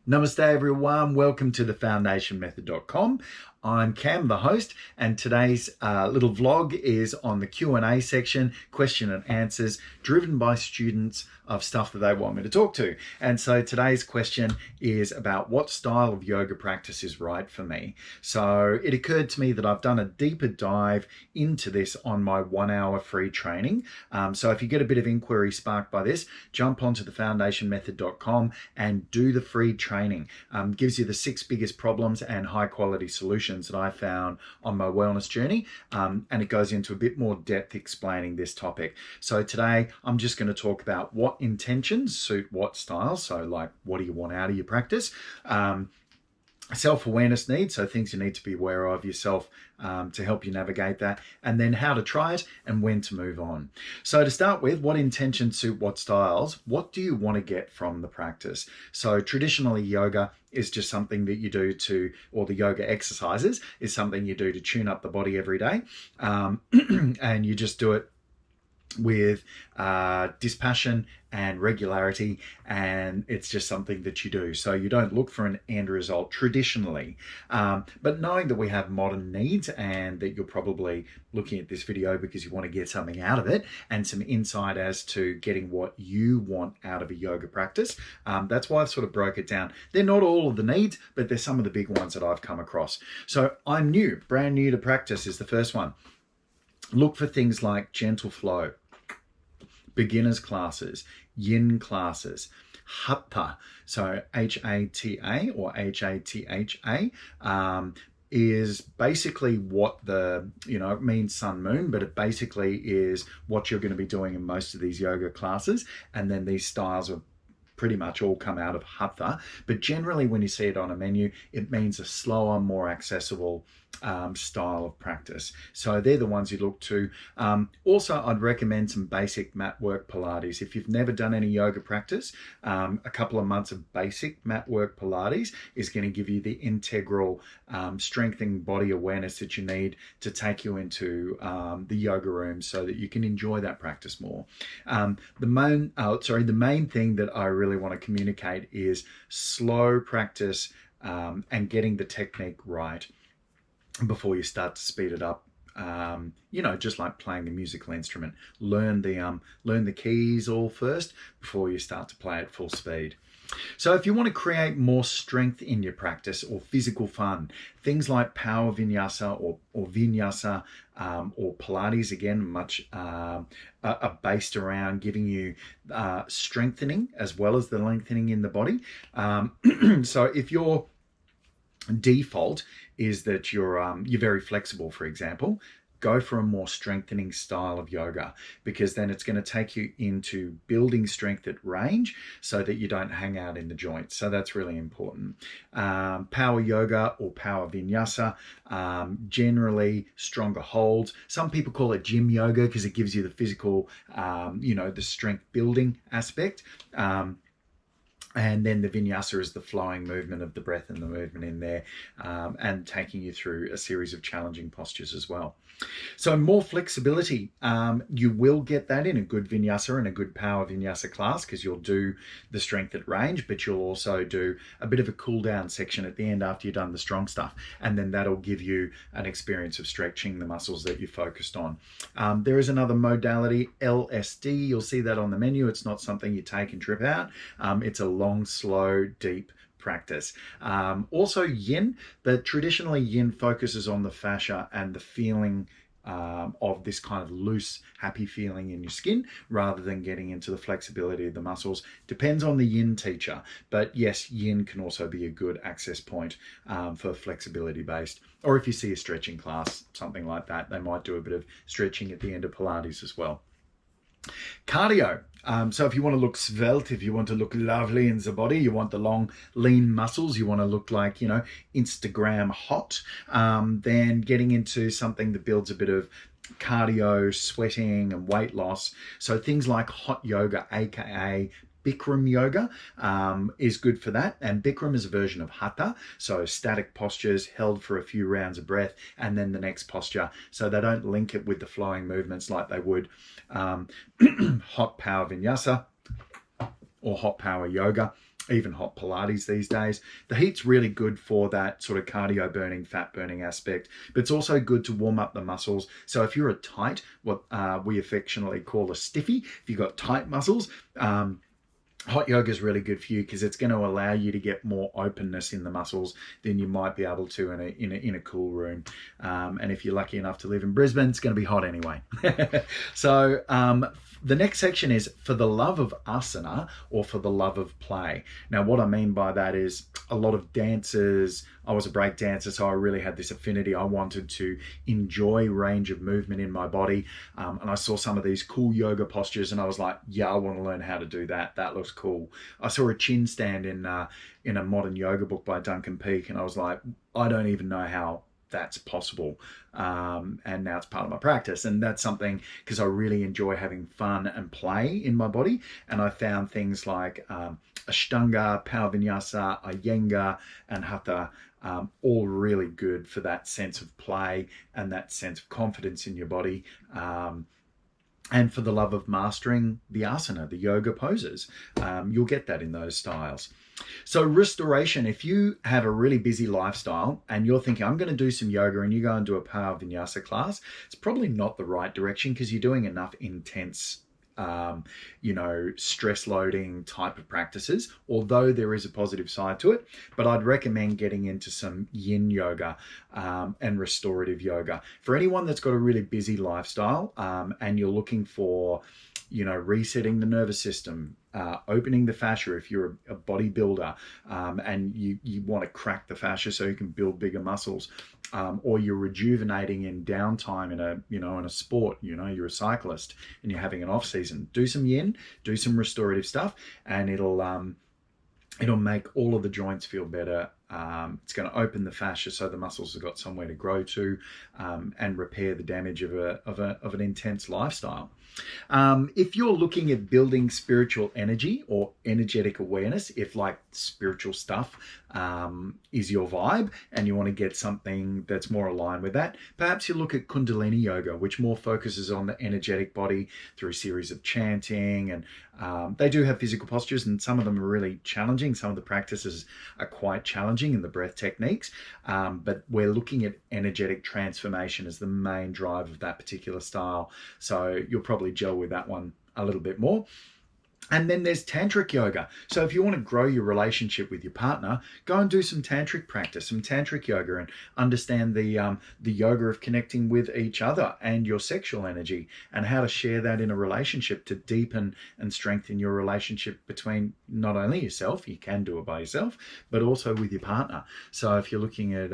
Namaste everyone, welcome to the foundationmethod.com. I'm Cam, the host, and today's little vlog is on the Q&A section, question and answers, driven by students of stuff that they want me to talk to. And so today's question is about what style of yoga practice is right for me. So it occurred to me that I've done a deeper dive into this on my 1 hour free training. So if you get a bit of inquiry sparked by this, jump onto the foundationmethod.com and do the free training. Gives you the 6 biggest problems and high quality solutions that I found on my wellness journey. And it goes into a bit more depth explaining this topic. So today I'm just going to talk about what intentions suit what style. So like, what do you want out of your practice? Self-awareness needs, so things you need to be aware of yourself to help you navigate that, and then how to try it and when to move on. So to start with, what intentions suit what styles? What do you want to get from the practice? So traditionally, yoga is just something that you do to, or the yoga exercises is something you do to tune up the body every day, and you just do it with dispassion and regularity, and it's just something that you do. So you don't look for an end result traditionally, but knowing that we have modern needs and that you're probably looking at this video because you want to get something out of it and some insight as to getting what you want out of a yoga practice, that's why I've sort of broke it down. They're not all of the needs, but they're some of the big ones that I've come across. So I'm new, brand new to practice is the first one. Look for things like gentle flow, beginners classes, yin classes, hatha, so H-A-T-A or H-A-T-H-A, is basically what it means sun moon, but it basically is what you're going to be doing in most of these yoga classes. And then these styles are pretty much all come out of hatha, but generally when you see it on a menu, it means a slower, more accessible style of practice. So they're the ones you look to. Also, I'd recommend some basic mat work Pilates. If you've never done any yoga practice, a couple of months of basic mat work Pilates is going to give you the integral strengthening body awareness that you need to take you into the yoga room so that you can enjoy that practice more. The main thing that I really want to communicate is slow practice and getting the technique right before you start to speed it up. Just like playing a musical instrument, learn the keys all first before you start to play at full speed. So if you want to create more strength in your practice or physical fun, things like power vinyasa or vinyasa or Pilates, again, much are based around giving you strengthening as well as the lengthening in the body. So if your default is that you're very flexible, for example, go for a more strengthening style of yoga, because then it's going to take you into building strength at range so that you don't hang out in the joints. So that's really important. Power yoga or power vinyasa, generally stronger holds. Some people call it gym yoga because it gives you the physical, the strength building aspect. And then the vinyasa is the flowing movement of the breath and the movement in there, and taking you through a series of challenging postures as well. So more flexibility, you will get that in a good vinyasa and a good power vinyasa class, because you'll do the strength at range, but you'll also do a bit of a cool down section at the end after you've done the strong stuff. And then that'll give you an experience of stretching the muscles that you focused on. There is another modality, LSD. You'll see that on the menu. It's not something you take and trip out. It's a long, slow, deep practice. Also yin, but traditionally yin focuses on the fascia and the feeling of this kind of loose, happy feeling in your skin, rather than getting into the flexibility of the muscles. Depends on the yin teacher, but yes, yin can also be a good access point for flexibility based. Or if you see a stretching class, something like that, they might do a bit of stretching at the end of Pilates as well. Cardio. So if you want to look svelte, if you want to look lovely in the body, you want the long, lean muscles, you want to look like, Instagram hot, then getting into something that builds a bit of cardio, sweating and weight loss. So things like hot yoga, aka Bikram yoga, is good for that. And Bikram is a version of hatha, so static postures held for a few rounds of breath and then the next posture, so they don't link it with the flowing movements like they would hot power vinyasa or hot power yoga. even hot Pilates these days. The heat's really good for that sort of cardio burning, fat burning aspect, but it's also good to warm up the muscles. So if you're a tight, what we affectionately call a stiffy, if you've got tight muscles, hot yoga is really good for you because it's going to allow you to get more openness in the muscles than you might be able to in a cool room. And if you're lucky enough to live in Brisbane, it's going to be hot anyway. So the next section is for the love of asana or for the love of play. Now, what I mean by that is a lot of dancers. I was a break dancer, so I really had this affinity. I wanted to enjoy range of movement in my body. And I saw some of these cool yoga postures and I was like, yeah, I want to learn how to do that. That looks cool. I saw a chin stand in a modern yoga book by Duncan Peake and I was like, I don't even know how that's possible. And now it's part of my practice. And that's something because I really enjoy having fun and play in my body. And I found things like Ashtanga, Power Vinyasa, Iyengar, and Hatha all really good for that sense of play and that sense of confidence in your body. And for the love of mastering the asana, the yoga poses. You'll get that in those styles. So restoration, if you have a really busy lifestyle and you're thinking, I'm going to do some yoga and you go and do a Power Vinyasa class, it's probably not the right direction because you're doing enough intense stress loading type of practices, although there is a positive side to it. But I'd recommend getting into some yin yoga and restorative yoga. For anyone that's got a really busy lifestyle and you're looking for, resetting the nervous system, opening the fascia if you're a bodybuilder and you want to crack the fascia so you can build bigger muscles, or you're rejuvenating in downtime in a sport, you're a cyclist and you're having an off season, do some yin, do some restorative stuff, and it'll make all of the joints feel better. It's going to open the fascia so the muscles have got somewhere to grow to, and repair the damage of an intense lifestyle. If you're looking at building spiritual energy or energetic awareness, if like spiritual stuff is your vibe and you want to get something that's more aligned with that, perhaps you look at Kundalini yoga, which more focuses on the energetic body through a series of chanting, and they do have physical postures and some of them are really challenging. Some of the practices are quite challenging in the breath techniques, but we're looking at energetic transformation as the main drive of that particular style. So you'll probably gel with that one a little bit more. And then there's tantric yoga. So if you want to grow your relationship with your partner, go and do some tantric practice, some tantric yoga, and understand the yoga of connecting with each other and your sexual energy and how to share that in a relationship to deepen and strengthen your relationship between not only yourself, you can do it by yourself, but also with your partner. So if you're looking at,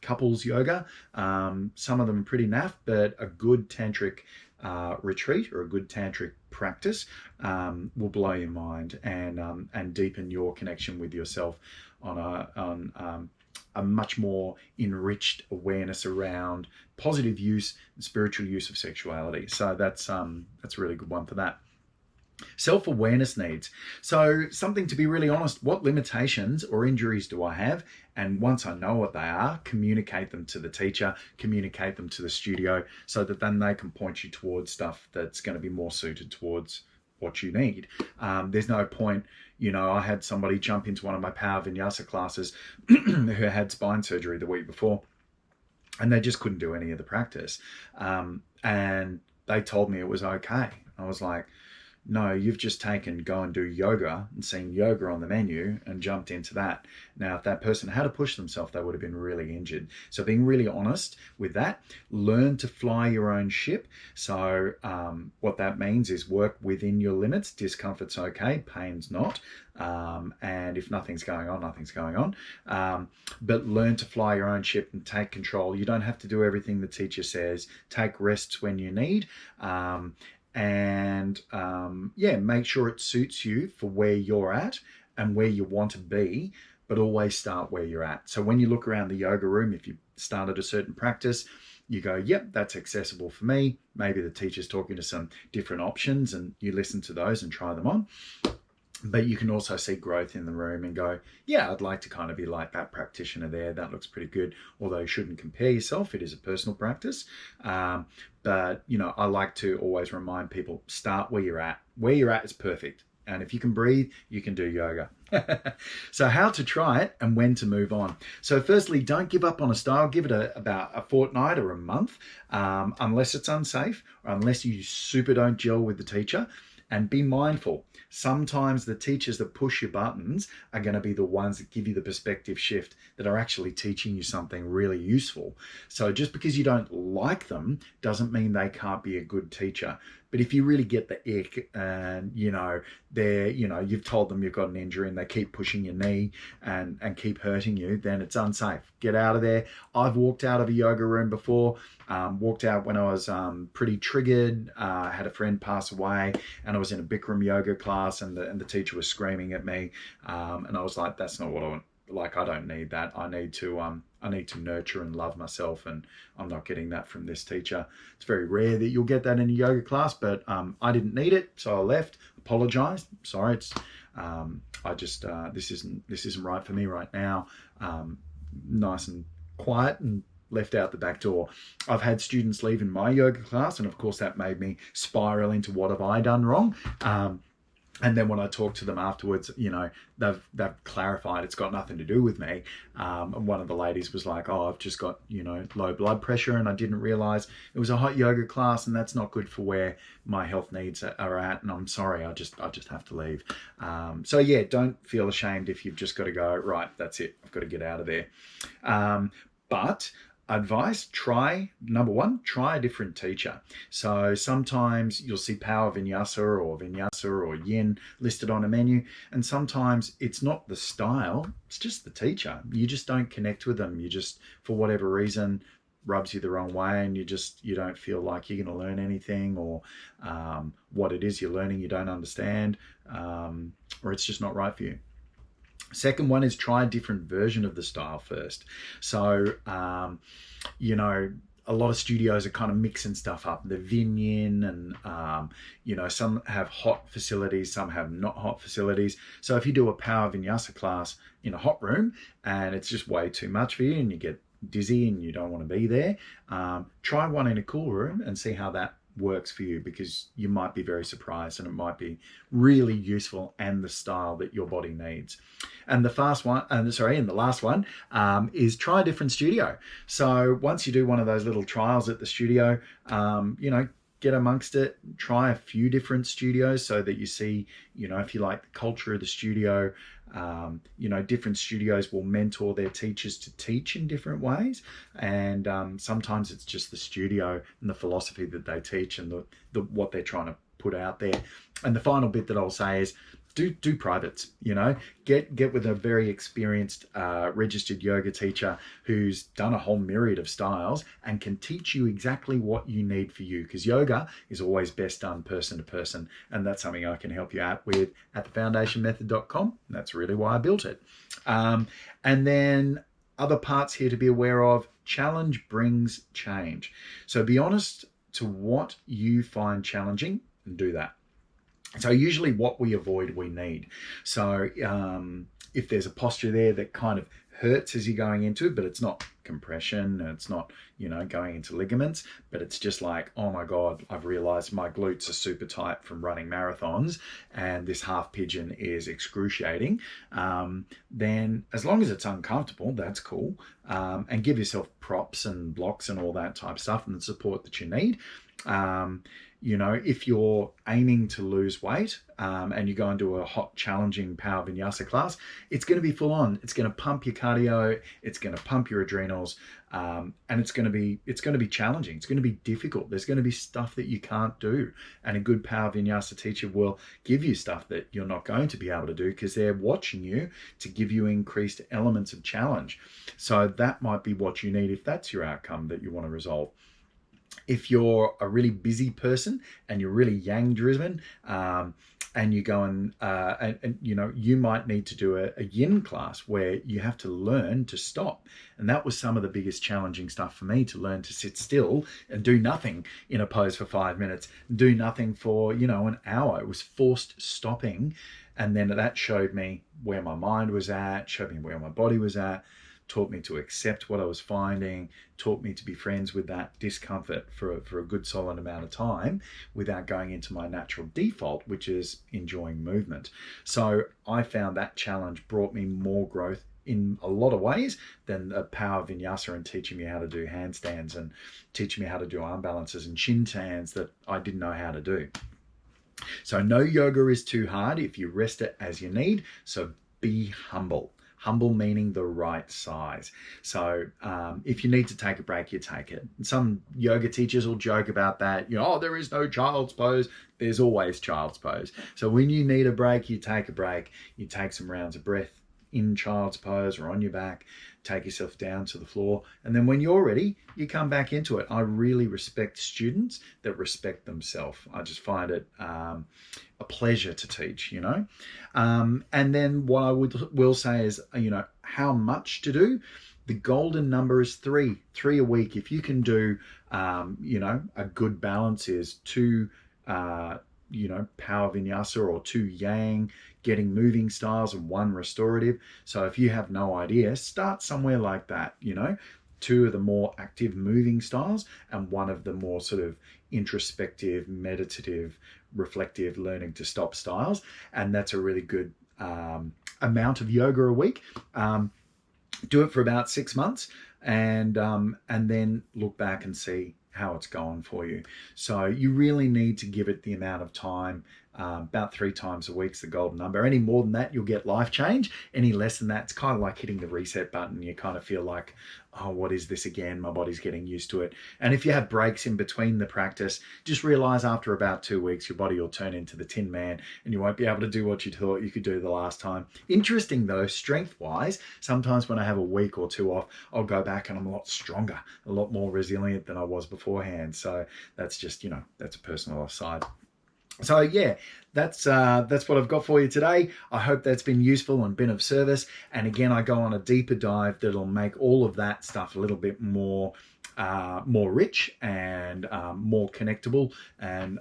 couples yoga, some of them are pretty naff, but a good tantric retreat or a good tantric practice will blow your mind and deepen your connection with yourself on a much more enriched awareness around positive use and spiritual use of sexuality. So that's a really good one for that. Self-awareness needs. So something to be really honest, what limitations or injuries do I have? And once I know what they are, communicate them to the teacher, communicate them to the studio so that then they can point you towards stuff that's going to be more suited towards what you need. There's no point, I had somebody jump into one of my Power Vinyasa classes who had spine surgery the week before and they just couldn't do any of the practice. And they told me it was okay. I was like, no, you've just go and do yoga and seen yoga on the menu and jumped into that. Now, if that person had to push themselves, they would have been really injured. So being really honest with that, learn to fly your own ship. So what that means is work within your limits. Discomfort's okay, pain's not. And if nothing's going on, nothing's going on. But learn to fly your own ship and take control. You don't have to do everything the teacher says. Take rests when you need. And make sure it suits you for where you're at and where you want to be, but always start where you're at. So when you look around the yoga room, if you started a certain practice, you go, yep, that's accessible for me. Maybe the teacher's talking to some different options and you listen to those and try them on. But you can also see growth in the room and go, yeah, I'd like to kind of be like that practitioner there. That looks pretty good. Although you shouldn't compare yourself. It is a personal practice. But, I like to always remind people, start where you're at. Where you're at is perfect. And if you can breathe, you can do yoga. So how to try it and when to move on. So firstly, don't give up on a style. Give it about a fortnight or a month, unless it's unsafe or unless you super don't gel with the teacher. And be mindful. Sometimes the teachers that push your buttons are going to be the ones that give you the perspective shift, that are actually teaching you something really useful. So just because you don't like them doesn't mean they can't be a good teacher. But if you really get the ick and, you've told them you've got an injury and they keep pushing your knee and keep hurting you, then it's unsafe. Get out of there. I've walked out of a yoga room before, walked out when I was pretty triggered, had a friend pass away, and I was in a Bikram yoga class and the teacher was screaming at me. And I was like, that's not what I want. Like, I don't need that. I need to nurture and love myself, and I'm not getting that from this teacher. It's very rare that you'll get that in a yoga class, but I didn't need it, so I left. Apologized. Sorry, it's this isn't right for me right now. Nice and quiet, and left out the back door. I've had students leave in my yoga class, and of course that made me spiral into what have I done wrong. And then when I talk to them afterwards, they've clarified it's got nothing to do with me. And one of the ladies was like, "Oh, I've just got, low blood pressure, and I didn't realize it was a hot yoga class, and that's not good for where my health needs are at. And I'm sorry, I just have to leave." So yeah, don't feel ashamed if you've just got to go, right, that's it, I've got to get out of there. But advice, number one, try a different teacher. So sometimes you'll see power vinyasa or yin listed on a menu, and sometimes it's not the style, it's just the teacher. You just don't connect with them. You just, for whatever reason, rubs you the wrong way, and you don't feel like you're going to learn anything, or what it is you're learning you don't understand, or it's just not right for you. Second one is try a different version of the style first. So, a lot of studios are kind of mixing stuff up. The Yin and, some have hot facilities, some have not hot facilities. So if you do a power vinyasa class in a hot room and it's just way too much for you and you get dizzy and you don't want to be there, try one in a cool room and see how that works for you, because you might be very surprised and it might be really useful and the style that your body needs. And the last one is try a different studio. So once you do one of those little trials at the studio, get amongst it, try a few different studios so that you see, if you like the culture of the studio. Different studios will mentor their teachers to teach in different ways, and sometimes it's just the studio and the philosophy that they teach and the what they're trying to put out there. And the final bit that I'll say is do privates. Get with a very experienced registered yoga teacher who's done a whole myriad of styles and can teach you exactly what you need for you, because yoga is always best done person to person, and that's something I can help you out with at thefoundationmethod.com. That's really why I built it. And then other parts here to be aware of: challenge brings change. So be honest to what you find challenging and do that. So usually what we avoid, we need. So if there's a posture there that kind of hurts as you're going into it, but it's not compression, and it's not, going into ligaments, but it's just like, oh my God, I've realized my glutes are super tight from running marathons and this half pigeon is excruciating, then as long as it's uncomfortable, that's cool. And give yourself props and blocks and all that type of stuff and the support that you need. If you're aiming to lose weight and you go into a hot, challenging power vinyasa class, it's going to be full on. It's going to pump your cardio. It's going to pump your adrenals, and it's going to be challenging. It's going to be difficult. There's going to be stuff that you can't do, and a good power vinyasa teacher will give you stuff that you're not going to be able to do because they're watching you to give you increased elements of challenge. So that might be what you need if that's your outcome that you want to resolve. If you're a really busy person and you're really yang driven, and you go and you might need to do a yin class where you have to learn to stop. And that was some of the biggest challenging stuff for me, to learn to sit still and do nothing in a pose for 5 minutes, do nothing for, an hour. It was forced stopping. And then that showed me where my mind was at, showed me where my body was at. taught me to accept what I was finding, taught me to be friends with that discomfort for a good solid amount of time without going into my natural default, which is enjoying movement. So I found that challenge brought me more growth in a lot of ways than the power vinyasa and teaching me how to do handstands and teaching me how to do arm balances and shin tans that I didn't know how to do. So no yoga is too hard if you rest it as you need. So be humble. Humble meaning the right size. So if you need to take a break, you take it. Some yoga teachers will joke about that. Oh, there is no child's pose. There's always child's pose. So when you need a break, you take a break. You take some rounds of breath in child's pose or on your back, take yourself down to the floor, and then when you're ready, you come back into it. I really respect students that respect themselves. I just find it a pleasure to teach, and then what I will say is, how much to do. The golden number is three a week. If you can do, a good balance is two power vinyasa or two yang, getting moving styles and one restorative. So if you have no idea, start somewhere like that, two of the more active moving styles and one of the more sort of introspective, meditative, reflective, learning to stop styles. And that's a really good amount of yoga a week. Do it for about 6 months and then look back and see how it's going for you. So you really need to give it the amount of time. About 3 times a week's the golden number. Any more than that, you'll get life change. Any less than that, it's kind of like hitting the reset button. You kind of feel like, oh, what is this again? My body's getting used to it. And if you have breaks in between the practice, just realize after about 2 weeks, your body will turn into the Tin Man and you won't be able to do what you thought you could do the last time. Interesting though, strength-wise, sometimes when I have a week or 2 off, I'll go back and I'm a lot stronger, a lot more resilient than I was beforehand. So that's just, that's a personal aside. So yeah, that's what I've got for you today. I hope that's been useful and been of service. And again, I go on a deeper dive that'll make all of that stuff a little bit more rich and more connectable. And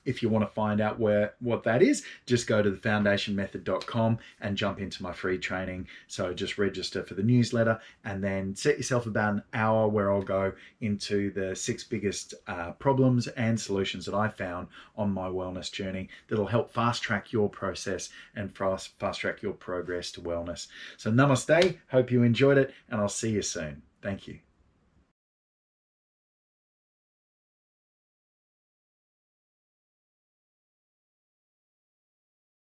if you want to find out what that is, just go to thefoundationmethod.com and jump into my free training. So just register for the newsletter and then set yourself about an hour where I'll go into the 6 biggest problems and solutions that I found on my wellness journey that'll help fast track your process and fast track your progress to wellness. So namaste, hope you enjoyed it, and I'll see you soon. Thank you.